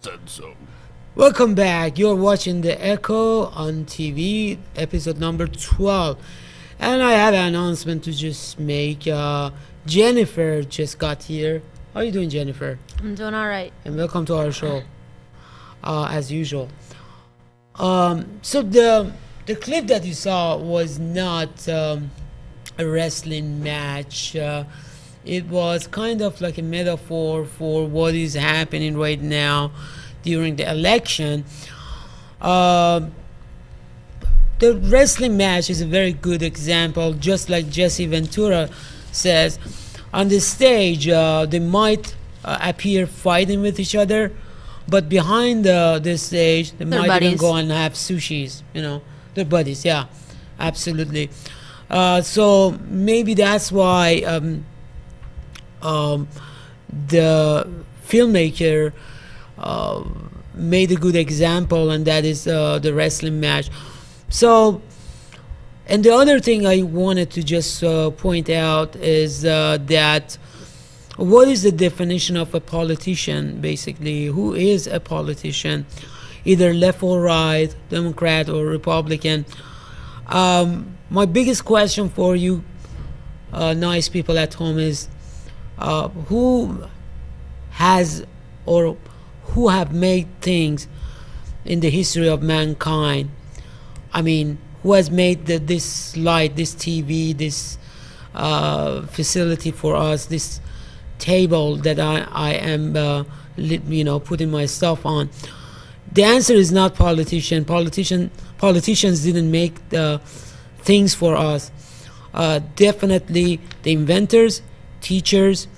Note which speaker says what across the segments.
Speaker 1: said so.
Speaker 2: Welcome back. You're watching The Echo on TV, episode number 12. And I have an announcement to just make. Jennifer just got here. How are you doing, Jennifer?
Speaker 3: I'm doing all right.
Speaker 2: And welcome to our show, as usual. So the clip that you saw was not a wrestling match. It was kind of like a metaphor for what is happening right now during the election. The wrestling match is a very good example. Just like Jesse Ventura says, on the stage they might appear fighting with each other, but behind the stage they might
Speaker 3: buddies.
Speaker 2: even go and have sushis. You know, they're buddies. Yeah, absolutely. So maybe that's why the filmmaker made a good example, and that is the wrestling match. So, and the other thing I wanted to just point out is that what is the definition of a politician, basically? Who is a politician? Either left or right, Democrat or Republican. My biggest question for you nice people at home is who has or who have made things in the history of mankind? I mean, who has made this light, this TV, this facility for us, this table that I am putting my stuff on? The answer is not politician. Politicians didn't make the things for us. Definitely the inventors, teachers,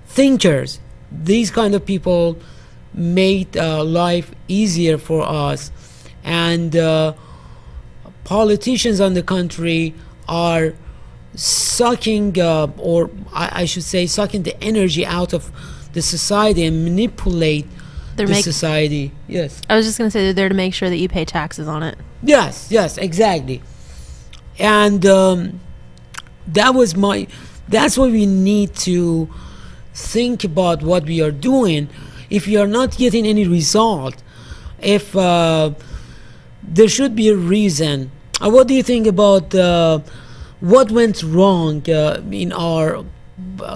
Speaker 2: thinkers. These kind of people made life easier for us. And politicians on the country are sucking, or I should say, sucking the energy out of the society and manipulate the society. Yes.
Speaker 3: I was just going to say they're there to make sure that you pay taxes on it.
Speaker 2: Yes, exactly. And that's why we need to think about what we are doing. If you are not getting any result, if there should be a reason. What do you think about what went wrong in our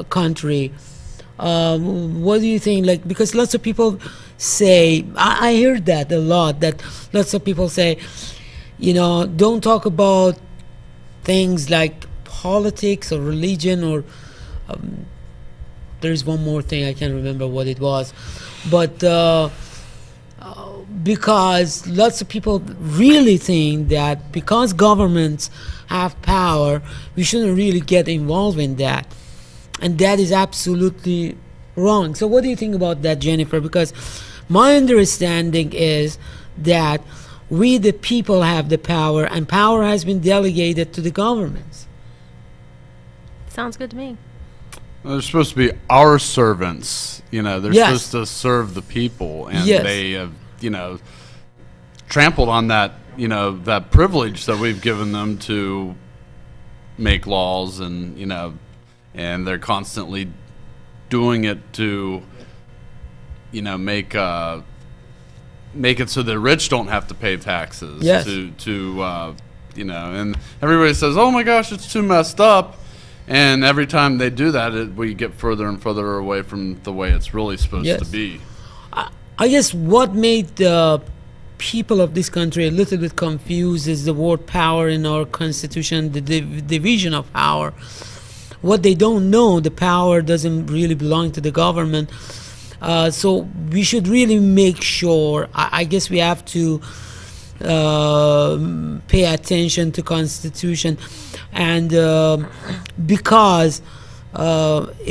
Speaker 2: country? What do you think? Like, because lots of people say, I hear that a lot, that lots of people say, don't talk about things like politics or religion or there's one more thing, I can't remember what it was, but because lots of people really think that because governments have power, we shouldn't really get involved in that, and that is absolutely wrong. So what do you think about that, Jennifer? Because my understanding is that we the people have the power, and power has been delegated to the governments.
Speaker 3: Sounds good to me.
Speaker 1: They're supposed to be our servants. They're
Speaker 2: Yes.
Speaker 1: supposed to serve the people, and
Speaker 2: Yes.
Speaker 1: they have, trampled on that, that privilege that we've given them to make laws, and and they're constantly doing it to, make it so the rich don't have to pay taxes.
Speaker 2: Yes.
Speaker 1: And everybody says, "Oh my gosh, it's too messed up." And every time they do that, we get further and further away from the way it's really supposed
Speaker 2: Yes.
Speaker 1: to be.
Speaker 2: I guess what made the people of this country a little bit confused is the word power in our constitution, the division of power. What they don't know, the power doesn't really belong to the government. So we should really make sure, I guess we have to pay attention to constitution, and because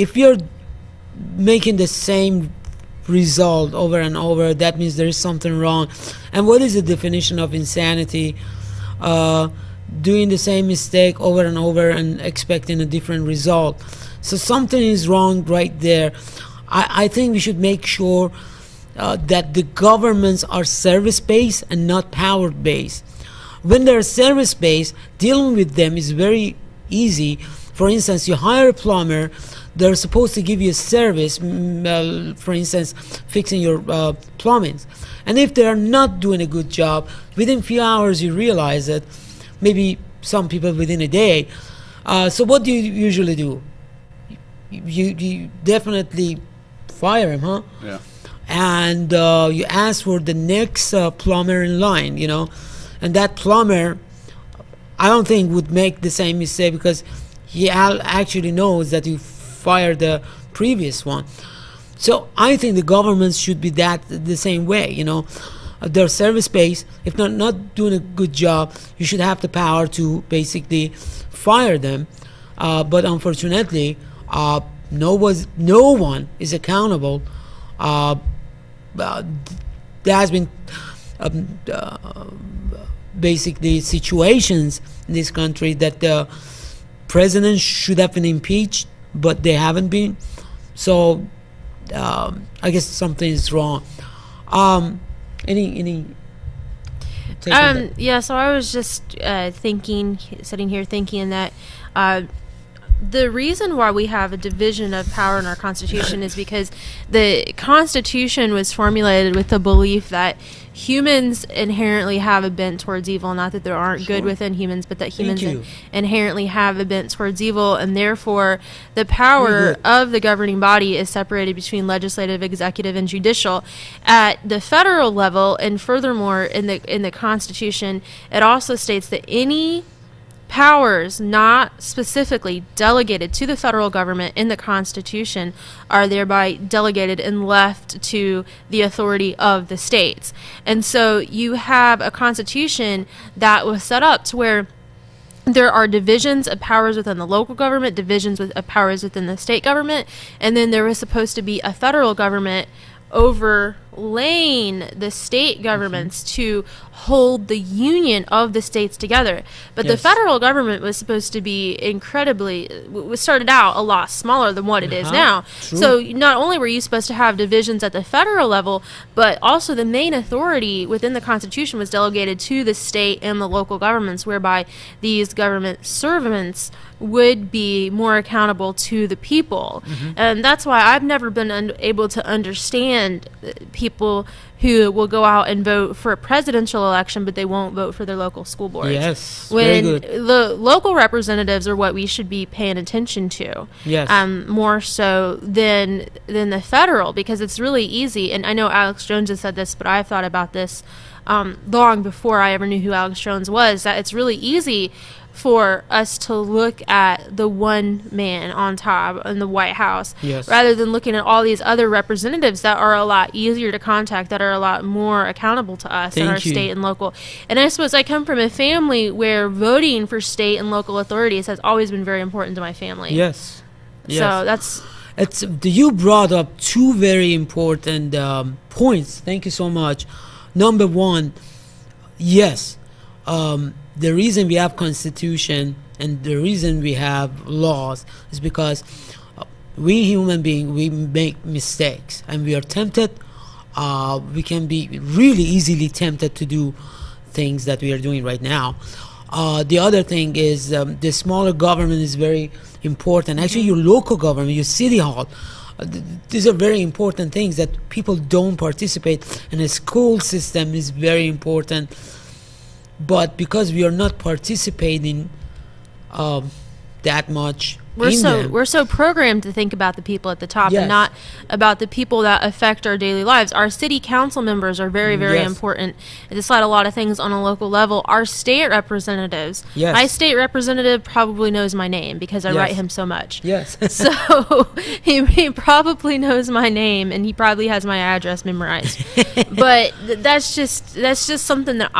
Speaker 2: if you're making the same result over and over, that means there is something wrong. And what is the definition of insanity? Doing the same mistake over and over and expecting a different result. So something is wrong right there. I think we should make sure that the governments are service-based and not power-based. When they're service-based, dealing with them is very easy. For instance, you hire a plumber, they're supposed to give you a service, for instance, fixing your plumbing. And if they're not doing a good job, within a few hours you realize it, maybe some people within a day. So what do you usually do? You definitely fire him, huh?
Speaker 1: Yeah.
Speaker 2: And you ask for the next plumber in line, you know. And that plumber, I don't think would make the same mistake, because he actually knows that you fired the previous one. So I think the governments should be the same way, you know. They're service-based. If they're not doing a good job, you should have the power to basically fire them. But unfortunately, no one is accountable. There has been basically situations in this country that the presidents should have been impeached, but they haven't been. So I guess something is wrong. Any take on that?
Speaker 3: Yeah, so I was just sitting here thinking that the reason why we have a division of power in our Constitution is because the Constitution was formulated with the belief that humans inherently have a bent towards evil. Not that there aren't good within humans, but that humans inherently have a bent towards evil, and therefore the power of the governing body is separated between legislative, executive, and judicial. At the federal level, and furthermore in the Constitution, it also states that any powers not specifically delegated to the federal government in the Constitution are thereby delegated and left to the authority of the states. And so you have a Constitution that was set up to where there are divisions of powers within the local government, divisions of powers within the state government, and then there was supposed to be a federal government overlaying the state governments to hold the union of the states together. But the federal government was supposed to be started out a lot smaller than what it is now.
Speaker 2: True.
Speaker 3: So not only were you supposed to have divisions at the federal level, but also the main authority within the Constitution was delegated to the state and the local governments, whereby these government servants would be more accountable to the people. And that's why I've never been able to understand people who will go out and vote for a presidential election, but they won't vote for their local school boards.
Speaker 2: Yes,
Speaker 3: when
Speaker 2: very good.
Speaker 3: the local representatives are what we should be paying attention to.
Speaker 2: Yes.
Speaker 3: More so than the federal, because it's really easy. And I know Alex Jones has said this, but I've thought about this long before I ever knew who Alex Jones was, that it's really easy for us to look at the one man on top in the White House, rather than looking at all these other representatives that are a lot easier to contact, that are a lot more accountable to us in our state and local. And I suppose I come from a family where voting for state and local authorities has always been very important to my family.
Speaker 2: Yes.
Speaker 3: So that's...
Speaker 2: You brought up two very important points. Thank you so much. Number one, yes, the reason we have Constitution and the reason we have laws is because we human beings, we make mistakes, and we are tempted. We can be really easily tempted to do things that we are doing right now. The other thing is the smaller government is very important. Actually, your local government, your city hall, these are very important things that people don't participate in. A school system is very important. But because we are not participating that much,
Speaker 3: we're so programmed to think about the people at the top and not about the people that affect our daily lives. Our city council members are very, very important. They decide a lot of things on a local level. Our state representatives, my state representative probably knows my name because I write him so much. So he probably knows my name, and he probably has my address memorized. But that's just something that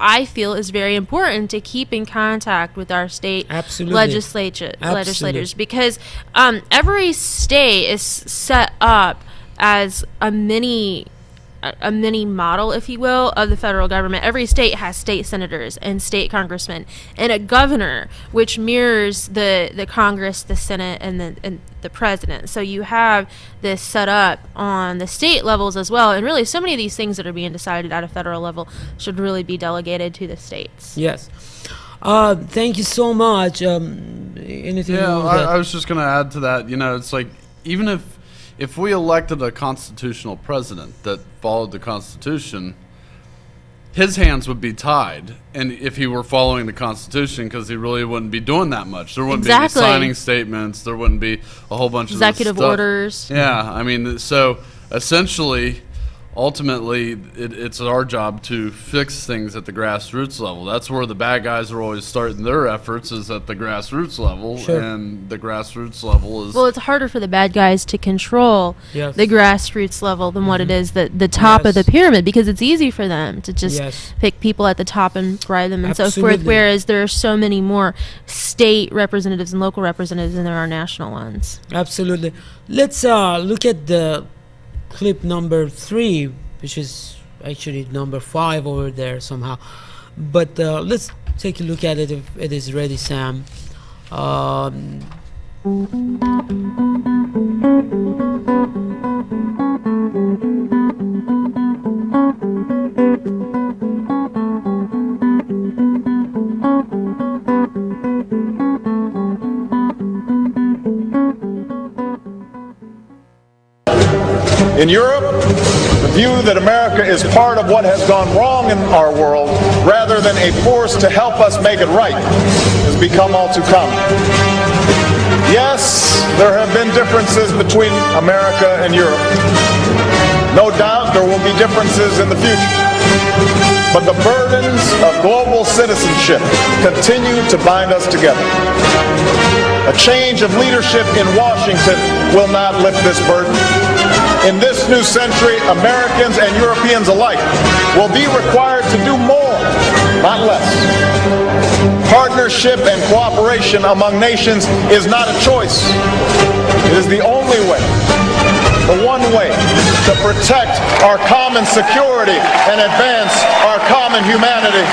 Speaker 3: I feel is very important to keep in contact with our state legislators, because every state is set up as a mini model, if you will, of the federal government. Every state has state senators and state congressmen and a governor, which mirrors the Congress, the Senate, and the president. So you have this set up on the state levels as well, and really so many of these things that are being decided at a federal level should really be delegated to the states.
Speaker 2: Yes. Thank you so much. Anything
Speaker 1: Yeah,
Speaker 2: more that-
Speaker 1: I was just going to add to that. You know, it's like even if we elected a constitutional president that followed the Constitution, his hands would be tied, and if he were following the Constitution, because he really wouldn't be doing that much. There wouldn't be any signing statements. There wouldn't be a whole bunch
Speaker 3: Executive
Speaker 1: of stuff.
Speaker 3: orders.
Speaker 1: Yeah, I mean, so essentially, ultimately, it's our job to fix things at the grassroots level. That's where the bad guys are always starting their efforts, is at the grassroots level.
Speaker 2: Sure.
Speaker 1: And the grassroots level is...
Speaker 3: Well, it's harder for the bad guys to control
Speaker 2: Yes.
Speaker 3: the grassroots level than what it is the top of the
Speaker 2: Yes.
Speaker 3: pyramid, because it's easy for them to just
Speaker 2: Yes.
Speaker 3: pick people at the top and bribe them and so forth,
Speaker 2: Absolutely.
Speaker 3: whereas there are so many more state representatives and local representatives than there are national ones.
Speaker 2: Absolutely. Let's look at the clip number 3, which is actually number 5 over there somehow. But let's take a look at it if it is ready, Sam.
Speaker 4: In Europe, the view that America is part of what has gone wrong in our world, rather than a force to help us make it right, has become all too common. Yes, there have been differences between America and Europe. No doubt there will be differences in the future. But the burdens of global citizenship continue to bind us together. A change of leadership in Washington will not lift this burden. In this new century, Americans and Europeans alike will be required to do more, not less. Partnership and cooperation among nations is not a choice. It is the only way, the one way, to protect our common security and advance our common humanity.